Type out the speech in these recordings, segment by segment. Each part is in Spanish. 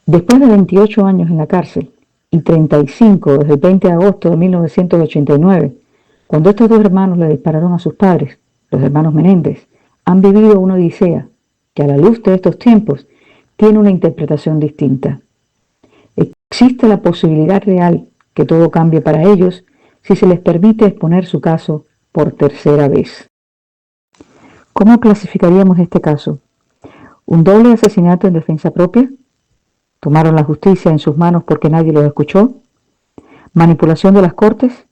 Después de 28 años en la cárcel y 35 desde el 20 de agosto de 1989, cuando estos dos hermanos le dispararon a sus padres, los hermanos Menéndez, han vivido una odisea que a la luz de estos tiempos tiene una interpretación distinta. Existe la posibilidad real que todo cambie para ellos si se les permite exponer su caso por tercera vez. ¿Cómo clasificaríamos este caso? ¿Un doble asesinato en defensa propia? ¿Tomaron la justicia en sus manos porque nadie los escuchó? ¿Manipulación de las cortes?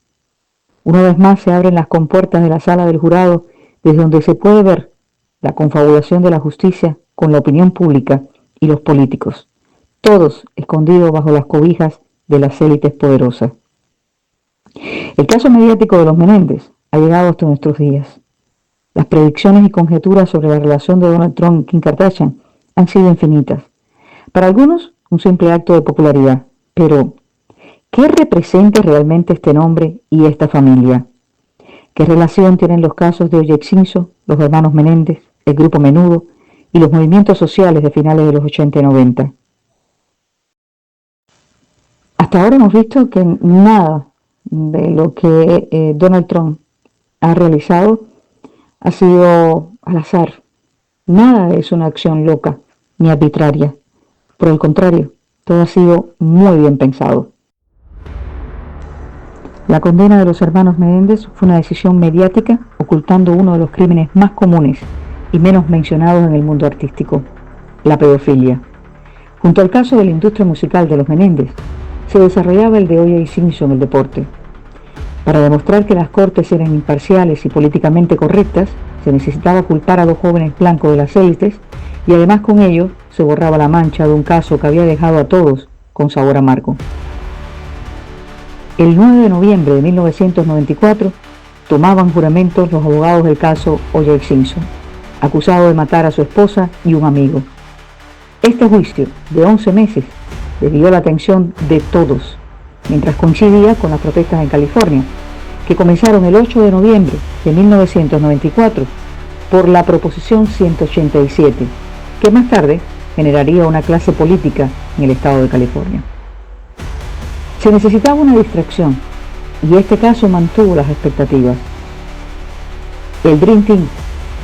Una vez más se abren las compuertas de la sala del jurado desde donde se puede ver la confabulación de la justicia con la opinión pública y los políticos, todos escondidos bajo las cobijas de las élites poderosas. El caso mediático de los Menéndez ha llegado hasta nuestros días. Las predicciones y conjeturas sobre la relación de Donald Trump y Kim Kardashian han sido infinitas. Para algunos, un simple acto de popularidad. Pero, ¿qué representa realmente este nombre y esta familia? ¿Qué relación tienen los casos de O.J. Simpson, los hermanos Menéndez, el grupo Menudo y los movimientos sociales de finales de los 80 y 90? Hasta ahora hemos visto que nada de lo que Donald Trump ha realizado ha sido al azar. Nada es una acción loca ni arbitraria. Por el contrario, todo ha sido muy bien pensado. La condena de los hermanos Menéndez fue una decisión mediática ocultando uno de los crímenes más comunes y menos mencionados en el mundo artístico, la pedofilia. Junto al caso de la industria musical de los Menéndez, se desarrollaba el de O.J. Simpson, el deporte. Para demostrar que las cortes eran imparciales y políticamente correctas, se necesitaba culpar a dos jóvenes blancos de las élites y además con ello se borraba la mancha de un caso que había dejado a todos con sabor amargo. El 9 de noviembre de 1994 tomaban juramento los abogados del caso O.J. Simpson, acusado de matar a su esposa y un amigo. Este juicio de 11 meses desvió la atención de todos, mientras coincidía con las protestas en California, que comenzaron el 8 de noviembre de 1994 por la Proposición 187, que más tarde generaría una clase política en el estado de California. Se necesitaba una distracción, y este caso mantuvo las expectativas. El Dream Team,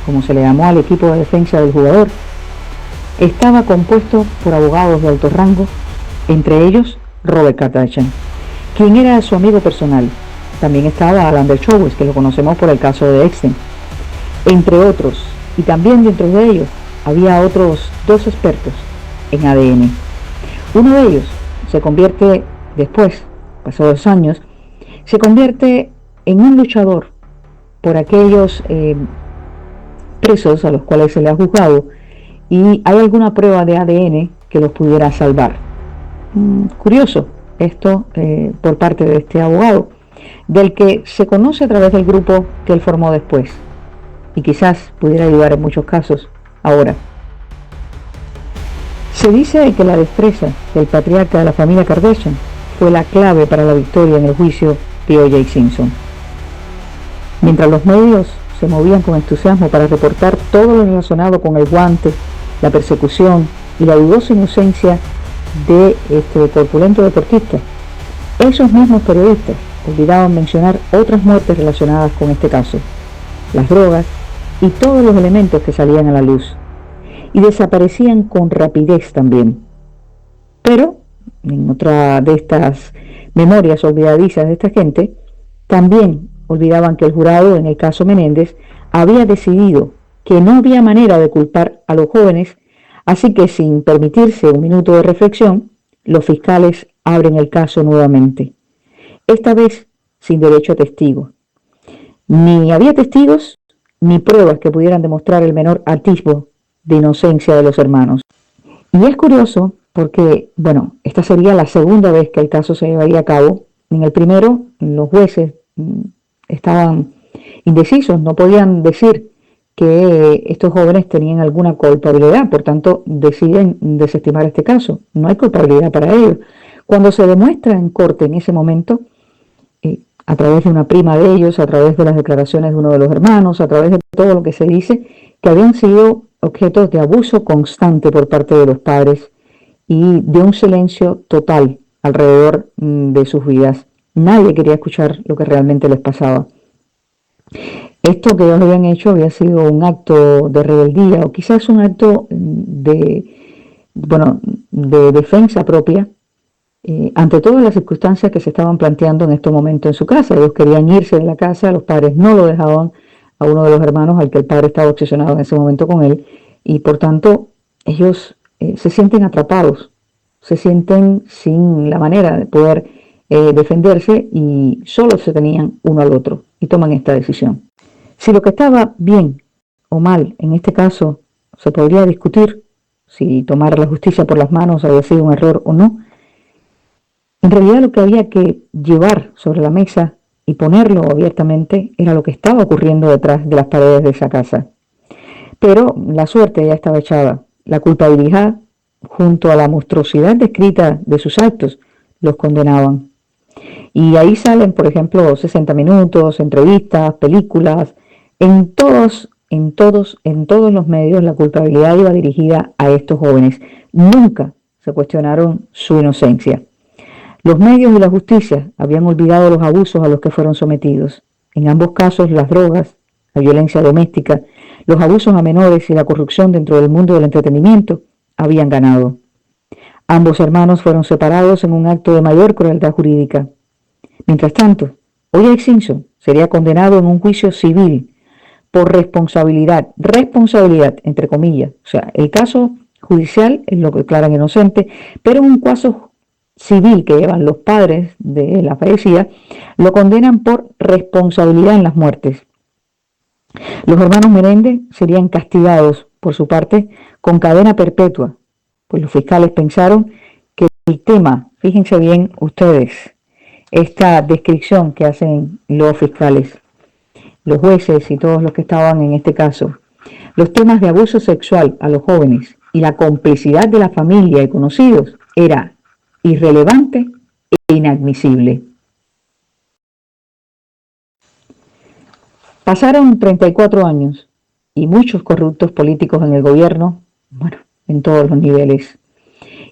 como se le llamó al equipo de defensa del jugador, estaba compuesto por abogados de alto rango, entre ellos Robert Kardashian, quien era su amigo personal. También estaba Alan Dershowitz, que lo conocemos por el caso de Epstein, entre otros, y también dentro de ellos había otros dos expertos en ADN. Uno de ellos se convierte después, pasados 2 años, se convierte en un luchador por aquellos presos a los cuales se le ha juzgado y hay alguna prueba de ADN que los pudiera salvar. Curioso esto por parte de este abogado, del que se conoce a través del grupo que él formó después y quizás pudiera ayudar en muchos casos ahora. Se dice que la destreza del patriarca de la familia Kardashian fue la clave para la victoria en el juicio de O.J. Simpson. Mientras los medios se movían con entusiasmo para reportar todo lo relacionado con el guante, la persecución y la dudosa inocencia de este corpulento deportista, esos mismos periodistas olvidaban mencionar otras muertes relacionadas con este caso, las drogas y todos los elementos que salían a la luz, y desaparecían con rapidez también. Pero, en otra de estas memorias olvidadizas de esta gente, también olvidaban que el jurado, en el caso Menéndez, había decidido que no había manera de culpar a los jóvenes, así que sin permitirse un minuto de reflexión, los fiscales abren el caso nuevamente, esta vez sin derecho a testigos. Ni había testigos ni pruebas que pudieran demostrar el menor atisbo de inocencia de los hermanos. Y es curioso porque, esta sería la segunda vez que el caso se llevaría a cabo. En el primero, los jueces estaban indecisos, no podían decir que estos jóvenes tenían alguna culpabilidad, por tanto deciden desestimar este caso. No hay culpabilidad para ellos. Cuando se demuestra en corte en ese momento, a través de una prima de ellos, a través de las declaraciones de uno de los hermanos, a través de todo lo que se dice, que habían sido objetos de abuso constante por parte de los padres y de un silencio total alrededor de sus vidas. Nadie quería escuchar lo que realmente les pasaba. Esto que ellos habían hecho había sido un acto de rebeldía o quizás un acto de defensa propia ante todas las circunstancias que se estaban planteando en este momento en su casa. Ellos querían irse de la casa, los padres no lo dejaban a uno de los hermanos al que el padre estaba obsesionado en ese momento con él, y por tanto ellos se sienten atrapados, se sienten sin la manera de poder defenderse y solo se tenían uno al otro y toman esta decisión. Si lo que estaba bien o mal en este caso se podría discutir, si tomar la justicia por las manos había sido un error o no, en realidad lo que había que llevar sobre la mesa y ponerlo abiertamente era lo que estaba ocurriendo detrás de las paredes de esa casa. Pero la suerte ya estaba echada. La culpabilidad, junto a la monstruosidad descrita de sus actos, los condenaban. Y ahí salen, por ejemplo, 60 minutos, entrevistas, películas. En todos los medios la culpabilidad iba dirigida a estos jóvenes. Nunca se cuestionaron su inocencia. Los medios y la justicia habían olvidado los abusos a los que fueron sometidos. En ambos casos, las drogas, la violencia doméstica, los abusos a menores y la corrupción dentro del mundo del entretenimiento habían ganado. Ambos hermanos fueron separados en un acto de mayor crueldad jurídica. Mientras tanto, O.J. Simpson sería condenado en un juicio civil por responsabilidad entre comillas. O sea, el caso judicial es lo que declaran inocente, pero en un caso civil que llevan los padres de la fallecida, lo condenan por responsabilidad en las muertes. Los hermanos Menéndez serían castigados, por su parte, con cadena perpetua, pues los fiscales pensaron que el tema, fíjense bien ustedes, esta descripción que hacen los fiscales, los jueces y todos los que estaban en este caso, los temas de abuso sexual a los jóvenes y la complicidad de la familia y conocidos era irrelevante e inadmisible. Pasaron 34 años y muchos corruptos políticos en el gobierno, bueno, en todos los niveles.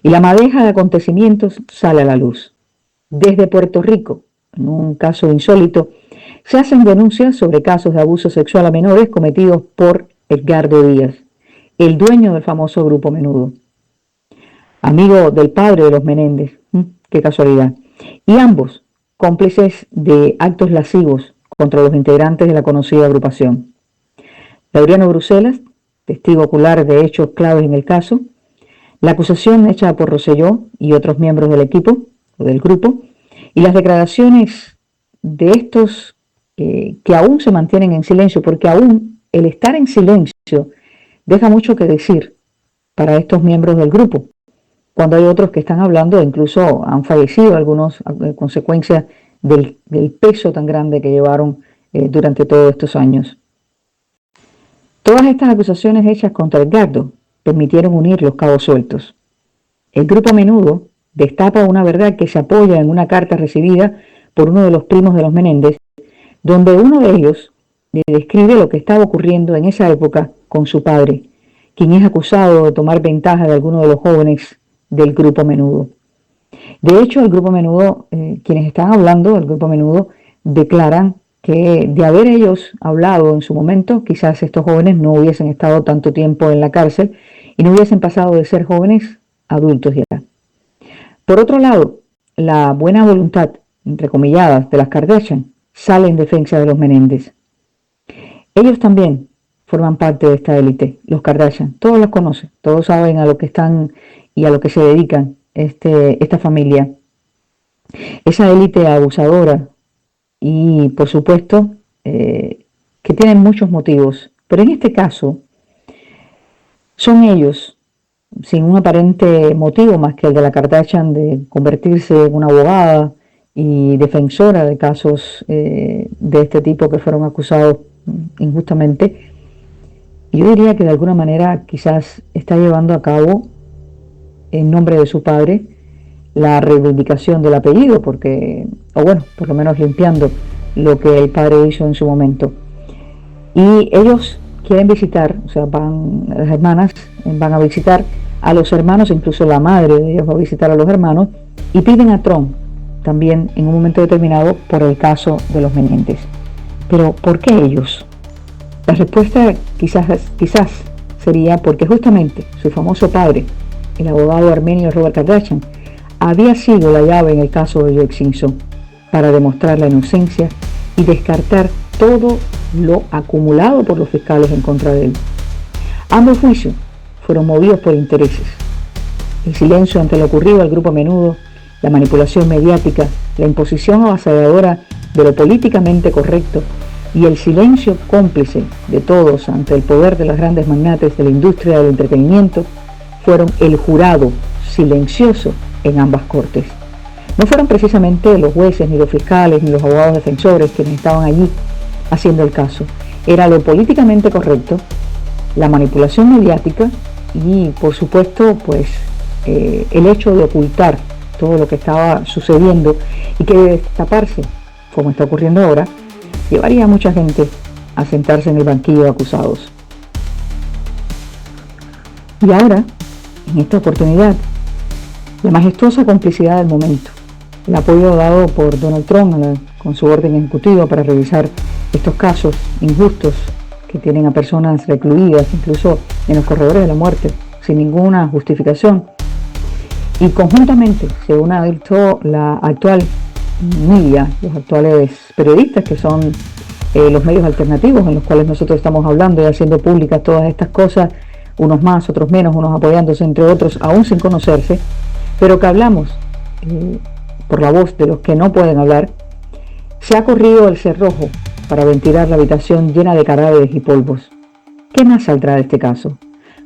Y la madeja de acontecimientos sale a la luz. Desde Puerto Rico, en un caso insólito, se hacen denuncias sobre casos de abuso sexual a menores cometidos por Edgardo Díaz, el dueño del famoso Grupo Menudo, amigo del padre de los Menéndez, qué casualidad, y ambos cómplices de actos lascivos contra los integrantes de la conocida agrupación. Laureano Bruselas, testigo ocular de hechos claves en el caso, la acusación hecha por Rosselló y otros miembros del equipo o del grupo, y las declaraciones de estos que aún se mantienen en silencio, porque aún el estar en silencio deja mucho que decir para estos miembros del grupo, cuando hay otros que están hablando, incluso han fallecido algunos a consecuencia del peso tan grande que llevaron durante todos estos años. Todas estas acusaciones hechas contra Edgardo permitieron unir los cabos sueltos. El Grupo Menudo destapa una verdad que se apoya en una carta recibida por uno de los primos de los Menéndez, donde uno de ellos le describe lo que estaba ocurriendo en esa época con su padre, quien es acusado de tomar ventaja de alguno de los jóvenes del Grupo Menudo. De hecho, el Grupo Menudo, quienes están hablando del Grupo Menudo, declaran que de haber ellos hablado en su momento, quizás estos jóvenes no hubiesen estado tanto tiempo en la cárcel y no hubiesen pasado de ser jóvenes a adultos ya. Por otro lado, la buena voluntad, entrecomilladas, de las Kardashian sale en defensa de los Menéndez. Ellos también forman parte de esta élite, los Kardashian. Todos los conocen, todos saben a lo que están y a lo que se dedican esta familia. Esa élite abusadora y, por supuesto, que tienen muchos motivos. Pero en este caso, son ellos, sin un aparente motivo más que el de la Kardashian de convertirse en una abogada y defensora de casos de este tipo que fueron acusados injustamente. Yo diría que de alguna manera quizás está llevando a cabo, en nombre de su padre, la reivindicación del apellido, porque, o bueno, por lo menos limpiando lo que el padre hizo en su momento. Y ellos quieren visitar, o sea, las hermanas van a visitar a los hermanos, incluso la madre de ellos va a visitar a los hermanos, y piden a Trump también en un momento determinado por el caso de los Menéndez. Pero ¿por qué ellos? La respuesta quizás sería porque justamente su famoso padre, el abogado armenio Robert Kardashian, había sido la llave en el caso de O.J. Simpson para demostrar la inocencia y descartar todo lo acumulado por los fiscales en contra de él. Ambos juicios fueron movidos por intereses. El silencio ante lo ocurrido al grupo Menudo, la manipulación mediática, la imposición avasalladora de lo políticamente correcto y el silencio cómplice de todos ante el poder de los grandes magnates de la industria del entretenimiento fueron el jurado silencioso en ambas cortes. No fueron precisamente los jueces, ni los fiscales, ni los abogados defensores quienes estaban allí haciendo el caso. Era lo políticamente correcto, la manipulación mediática y, por supuesto, pues el hecho de ocultar todo lo que estaba sucediendo y que de destaparse, como está ocurriendo ahora, llevaría a mucha gente a sentarse en el banquillo de acusados. Y ahora, en esta oportunidad, la majestuosa complicidad del momento, el apoyo dado por Donald Trump con su orden ejecutiva para revisar estos casos injustos que tienen a personas recluidas, incluso en los corredores de la muerte, sin ninguna justificación. Y conjuntamente, según ha dicho la actual media, los actuales periodistas, que son los medios alternativos en los cuales nosotros estamos hablando y haciendo públicas todas estas cosas, unos más, otros menos, unos apoyándose entre otros, aún sin conocerse, pero que hablamos por la voz de los que no pueden hablar. Se ha corrido el cerrojo para ventilar la habitación llena de cadáveres y polvos. ¿Qué más saldrá de este caso?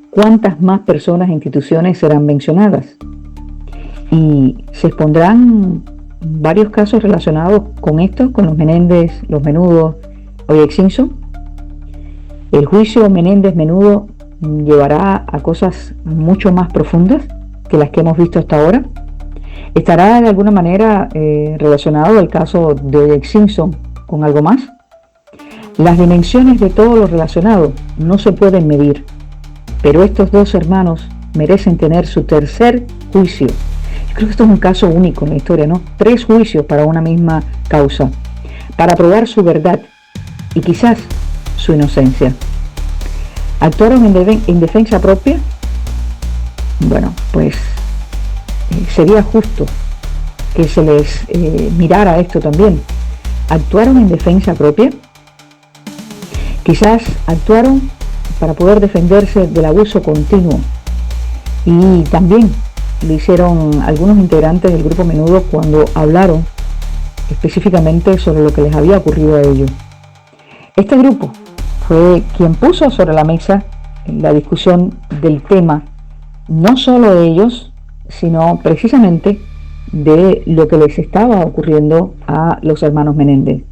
¿Cuántas más personas e instituciones serán mencionadas? Y se expondrán varios casos relacionados con esto, con los Menéndez, los Menudos, O.J. Simpson. El juicio Menéndez-Menudo llevará a cosas mucho más profundas que las que hemos visto hasta ahora. ¿Estará de alguna manera relacionado el caso de O.J. Simpson con algo más? Las dimensiones de todo lo relacionado no se pueden medir, pero estos dos hermanos merecen tener su tercer juicio. Yo creo que esto es un caso único en la historia, ¿no? 3 juicios para una misma causa, para probar su verdad y quizás su inocencia. ¿Actuaron en defensa propia? Bueno, pues sería justo que se les mirara esto también. ¿Actuaron en defensa propia? Quizás actuaron para poder defenderse del abuso continuo, y también lo hicieron algunos integrantes del grupo Menudo cuando hablaron específicamente sobre lo que les había ocurrido a ellos. Este grupo fue quien puso sobre la mesa la discusión del tema, no solo de ellos, sino precisamente de lo que les estaba ocurriendo a los hermanos Menéndez.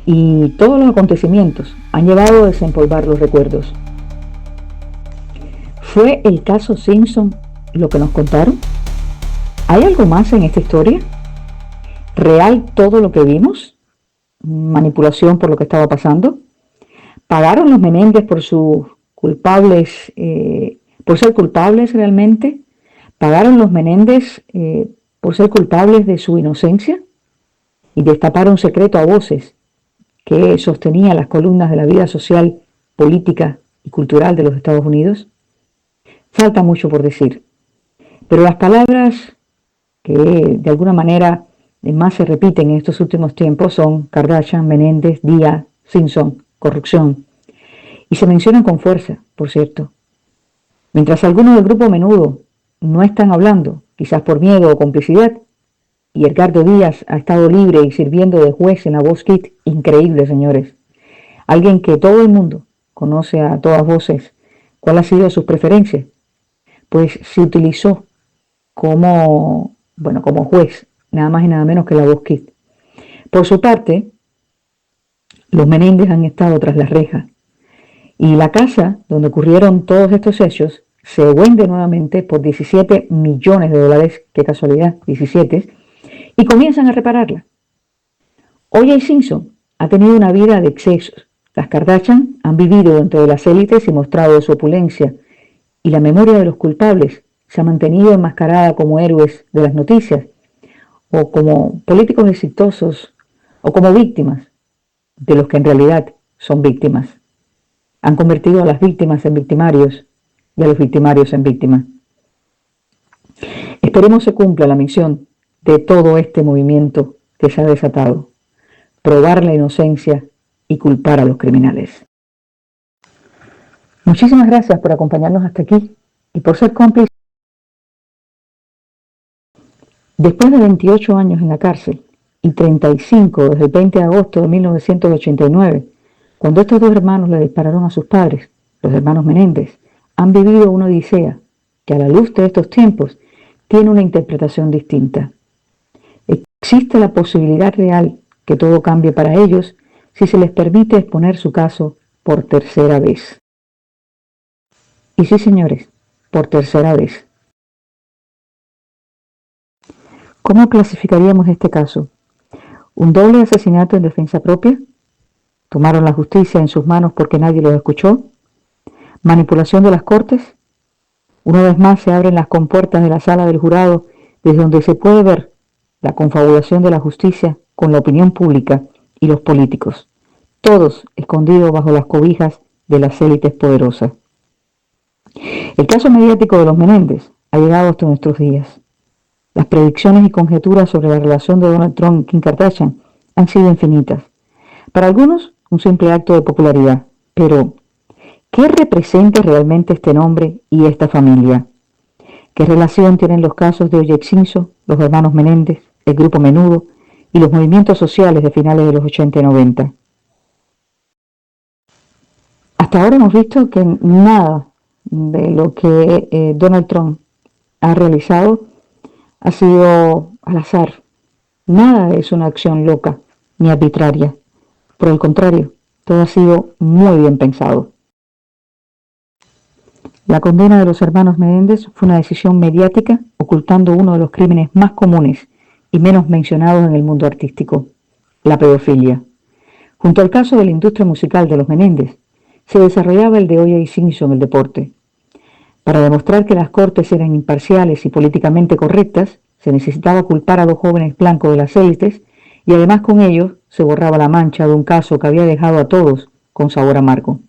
Y todos los acontecimientos han llevado a desempolvar los recuerdos. ¿Fue el caso Simpson lo que nos contaron? ¿Hay algo más en esta historia? ¿Real todo lo que vimos? ¿Manipulación por lo que estaba pasando? ¿Pagaron los Menéndez por sus culpables, por ser culpables realmente? ¿Pagaron los Menéndez por ser culpables de su inocencia? Y destaparon un secreto a voces que sostenía las columnas de la vida social, política y cultural de los Estados Unidos. Falta mucho por decir, pero las palabras que de alguna manera más se repiten en estos últimos tiempos son Kardashian, Menéndez, Díaz, Simpson, corrupción, y se mencionan con fuerza, por cierto. Mientras algunos del grupo Menudo no están hablando, quizás por miedo o complicidad, y Edgardo Díaz ha estado libre y sirviendo de juez en la Voz Kids. Increíble, señores. Alguien que todo el mundo conoce a todas voces cuál ha sido sus preferencias, pues se utilizó como juez, nada más y nada menos que la Voz Kids. Por su parte, los Menéndez han estado tras las rejas, y la casa donde ocurrieron todos estos hechos se vende nuevamente por $17 millones, qué casualidad, 17, y comienzan a repararla. O.J. Simpson ha tenido una vida de excesos. Las Kardashian han vivido dentro de las élites y mostrado su opulencia y la memoria de los culpables se ha mantenido enmascarada como héroes de las noticias, o como políticos exitosos, o como víctimas de los que en realidad son víctimas. Han convertido a las víctimas en victimarios y a los victimarios en víctimas. Esperemos se cumpla la misión de todo este movimiento que se ha desatado: probar la inocencia y culpar a los criminales. Muchísimas gracias por acompañarnos hasta aquí y por ser cómplices. Después de 28 años en la cárcel y 35 desde el 20 de agosto de 1989, cuando estos dos hermanos le dispararon a sus padres, los hermanos Menéndez, han vivido una odisea que a la luz de estos tiempos tiene una interpretación distinta. Existe la posibilidad real que todo cambie para ellos si se les permite exponer su caso por tercera vez. Y sí, señores, por tercera vez. ¿Cómo clasificaríamos este caso? ¿Un doble asesinato en defensa propia? ¿Tomaron la justicia en sus manos porque nadie los escuchó? ¿Manipulación de las cortes? Una vez más se abren las compuertas de la sala del jurado, desde donde se puede ver la confabulación de la justicia con la opinión pública y los políticos, todos escondidos bajo las cobijas de las élites poderosas. El caso mediático de los Menéndez ha llegado hasta nuestros días. Las predicciones y conjeturas sobre la relación de Donald Trump y Kim Kardashian han sido infinitas. Para algunos, un simple acto de popularidad. Pero, ¿qué representa realmente este nombre y esta familia? ¿Qué relación tienen los casos de O.J. Simpson, los hermanos Menéndez, el grupo Menudo y los movimientos sociales de finales de los 80 y 90? Hasta ahora hemos visto que nada de lo que Donald Trump ha realizado ha sido al azar. Nada es una acción loca ni arbitraria. Por el contrario, todo ha sido muy bien pensado. La condena de los hermanos Menéndez fue una decisión mediática ocultando uno de los crímenes más comunes y menos mencionados en el mundo artístico: la pedofilia. Junto al caso de la industria musical de los Menéndez, se desarrollaba el de O.J. Simpson, el deporte. Para demostrar que las cortes eran imparciales y políticamente correctas, se necesitaba culpar a los jóvenes blancos de las élites y además con ello se borraba la mancha de un caso que había dejado a todos con sabor amargo.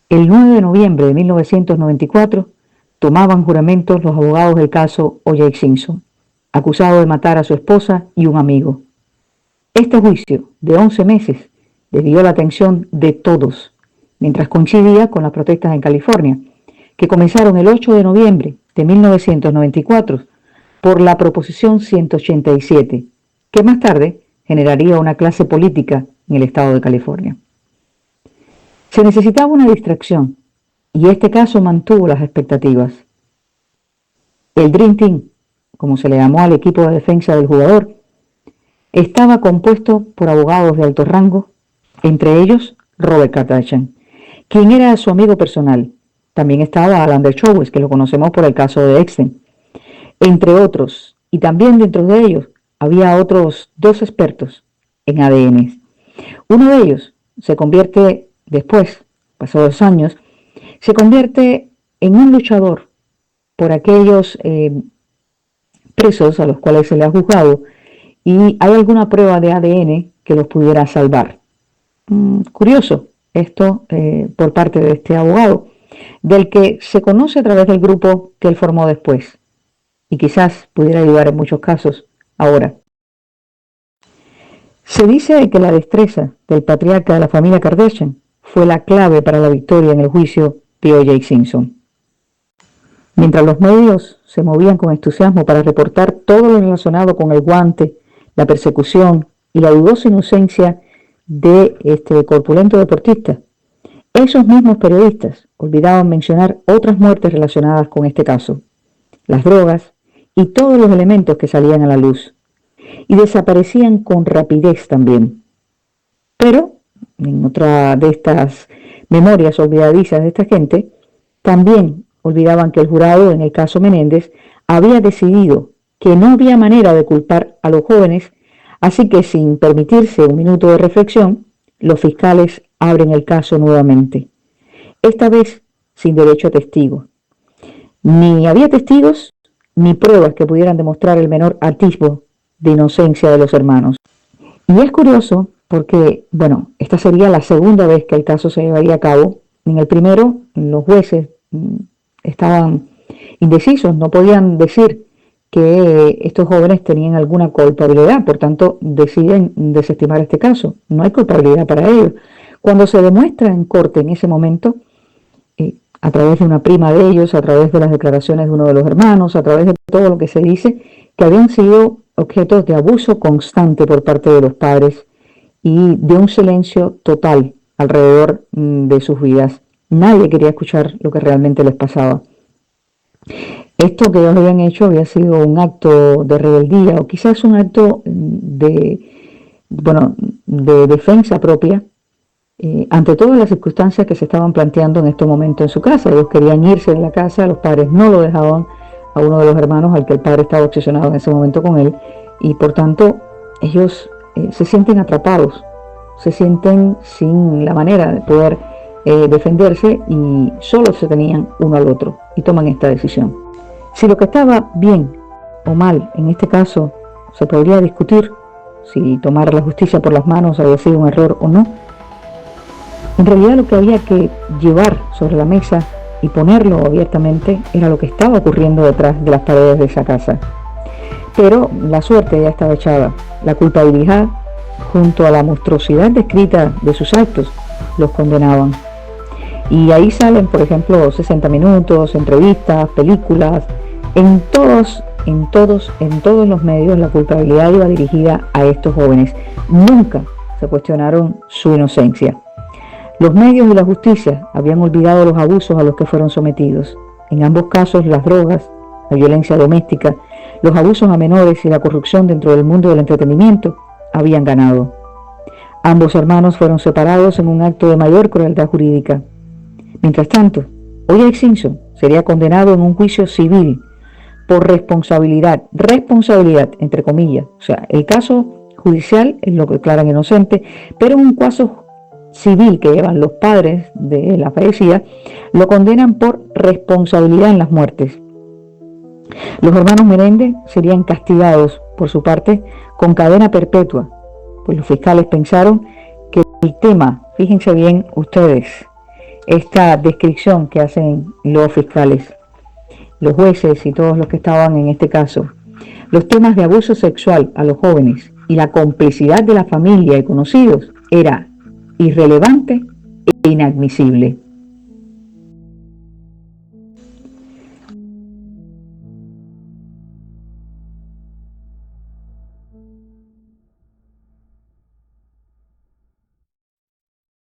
El 9 de noviembre de 1994 tomaban juramentos los abogados del caso O.J. Simpson, acusado de matar a su esposa y un amigo. Este juicio de 11 meses desvió la atención de todos, mientras coincidía con las protestas en California, que comenzaron el 8 de noviembre de 1994 por la Proposición 187, que más tarde generaría una clase política en el estado de California. Se necesitaba una distracción, y este caso mantuvo las expectativas. El Dream Team, como se le llamó al equipo de defensa del jugador, estaba compuesto por abogados de alto rango, entre ellos Robert Kardashian, quien era su amigo personal. También estaba Alan Dershowitz, que lo conocemos por el caso de Epstein, entre otros, y también dentro de ellos había otros dos expertos en ADN. Uno de ellos se convierte después, pasados años, se convierte en un luchador por aquellos presos a los cuales se le ha juzgado, y hay alguna prueba de ADN que los pudiera salvar. Curioso esto por parte de este abogado, del que se conoce a través del grupo que él formó después, y quizás pudiera ayudar en muchos casos ahora. Se dice que la destreza del patriarca de la familia Kardashian fue la clave para la victoria en el juicio de O.J. Simpson. Mientras los medios se movían con entusiasmo para reportar todo lo relacionado con el guante, la persecución y la dudosa inocencia de este corpulento deportista, esos mismos periodistas olvidaban mencionar otras muertes relacionadas con este caso, las drogas y todos los elementos que salían a la luz, y desaparecían con rapidez también. Pero, en otra de estas memorias olvidadizas de esta gente, también olvidaban que el jurado en el caso Menéndez había decidido que no había manera de culpar a los jóvenes, así que sin permitirse un minuto de reflexión, los fiscales abren el caso nuevamente. Esta vez sin derecho a testigos. Ni había testigos ni pruebas que pudieran demostrar el menor atisbo de inocencia de los hermanos. Y es curioso porque, bueno, esta sería la segunda vez que el caso se llevaría a cabo. En el primero, los jueces estaban indecisos, no podían decir que estos jóvenes tenían alguna culpabilidad, por tanto deciden desestimar este caso. No hay culpabilidad para ellos. Cuando se demuestra en corte en ese momento, a través de una prima de ellos, a través de las declaraciones de uno de los hermanos, a través de todo lo que se dice, que habían sido objetos de abuso constante por parte de los padres y de un silencio total alrededor de sus vidas. Nadie quería escuchar lo que realmente les pasaba. Esto que ellos habían hecho había sido un acto de rebeldía o quizás un acto de defensa propia ante todas las circunstancias que se estaban planteando en este momento en su casa. Ellos querían irse de la casa, los padres no lo dejaban a uno de los hermanos al que el padre estaba obsesionado en ese momento con él, y por tanto ellos se sienten atrapados, se sienten sin la manera de poder defenderse y solo se tenían uno al otro y toman esta decisión. Si lo que estaba bien o mal en este caso se podría discutir, si tomar la justicia por las manos había sido un error o no, en realidad lo que había que llevar sobre la mesa y ponerlo abiertamente era lo que estaba ocurriendo detrás de las paredes de esa casa. Pero la suerte ya estaba echada. La culpabilidad, junto a la monstruosidad descrita de sus actos, los condenaban. Y ahí salen, por ejemplo, 60 minutos, entrevistas, películas. En todos los medios la culpabilidad iba dirigida a estos jóvenes. Nunca se cuestionaron su inocencia. Los medios y la justicia habían olvidado los abusos a los que fueron sometidos. En ambos casos, las drogas, la violencia doméstica, los abusos a menores y la corrupción dentro del mundo del entretenimiento habían ganado. Ambos hermanos fueron separados en un acto de mayor crueldad jurídica. Mientras tanto, O.J. Simpson sería condenado en un juicio civil por responsabilidad entre comillas. O sea, el caso judicial es lo que declaran inocente, pero en un caso civil que llevan los padres de la fallecida, lo condenan por responsabilidad en las muertes. Los hermanos Menéndez serían castigados, por su parte, con cadena perpetua, pues los fiscales pensaron que el tema, fíjense bien ustedes, esta descripción que hacen los fiscales, los jueces y todos los que estaban en este caso, los temas de abuso sexual a los jóvenes y la complicidad de la familia y conocidos era irrelevante e inadmisible.